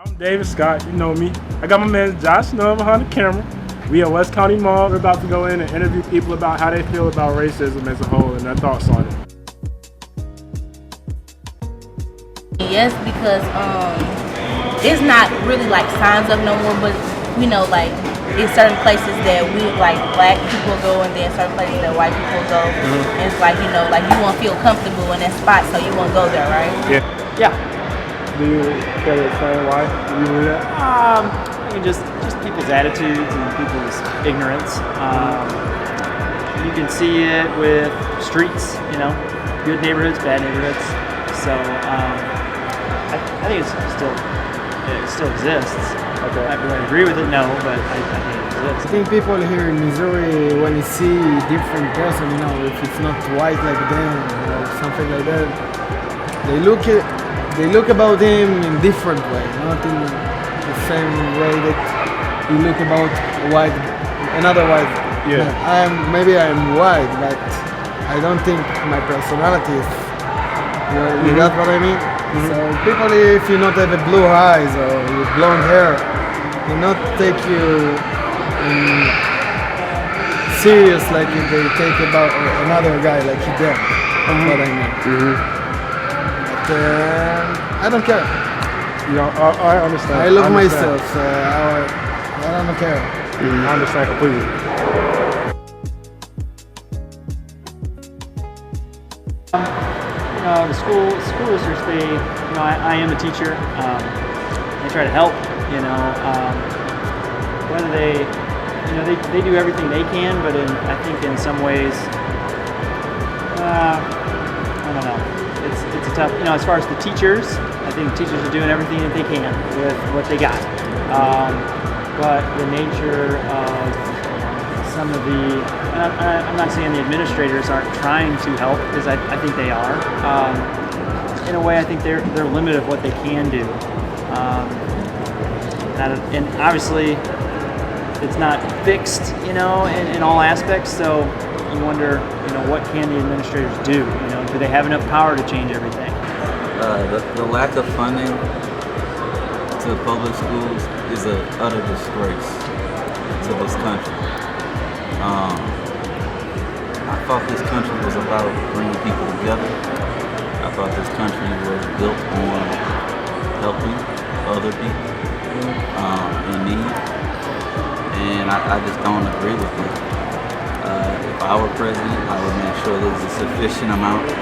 I'm David Scott, you know me. I got my man Josh Snow behind the camera. We at West County Mall. We're about to go in and interview people about how they feel about racism as a whole and their thoughts on it. Yes, because it's not really like signs up no more, but you know, like in certain places that we like black people go, and then certain places that white people go. And it's like, you know, like you won't feel comfortable in that spot, so you won't go there, right? Yeah. Do you care to explain why you do that? I mean, just people's attitudes and people's ignorance. You can see it with streets, you know, good neighborhoods, bad neighborhoods. So I think it still exists. Okay. Do I agree with it? No, but I think it exists. I think people here in Missouri, when you see different person, you know, if it's not white like them or something like that, they look about him in different way, not in the same way that you look about another white. Yeah. Maybe I'm white, but I don't think my personality is. You got what I mean? So people, if you not have a blue eyes or you blonde hair, they not take you serious like if they take about another guy like you did. That's what I mean. But I don't care. You know, I understand. I love myself, so I don't care. I understand completely. You know, the school districts, I am a teacher. They try to help, whether they do everything they can, but I think in some ways, I don't know. It's a tough, as far as the teachers, I think teachers are doing everything that they can with what they got. But the nature of some of I'm not saying the administrators aren't trying to help, because I think they are. In a way, I think they're limited of what they can do. And obviously, it's not fixed, in all aspects. So you wonder, what can the administrators do? Do they have enough power to change everything? The lack of funding to public schools is an utter disgrace to this country. I thought this country was about bringing people together. I thought this country was built on helping other people in need, and I just don't agree with it. If I were president, I would make sure there's a sufficient amount of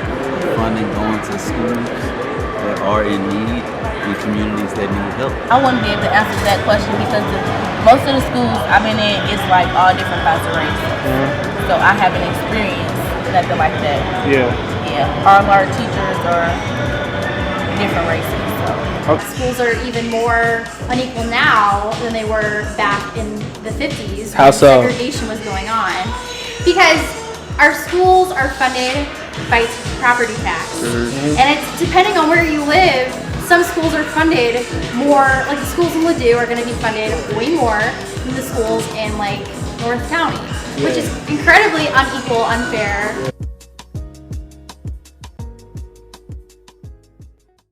funding going to schools that are in need in communities that need help. I wouldn't be able to answer that question because most of the schools I've been in is like all different kinds of races. So I haven't experienced nothing like that. Yeah. All our teachers are different races. So. Schools are even more unequal now than they were back in the 50s. How so? Segregation was going on. Because our schools are funded by property tax. And it's depending on where you live, some schools are funded more, like the schools in Ladue are going to be funded way more than the schools in like North County, which is incredibly unequal, unfair.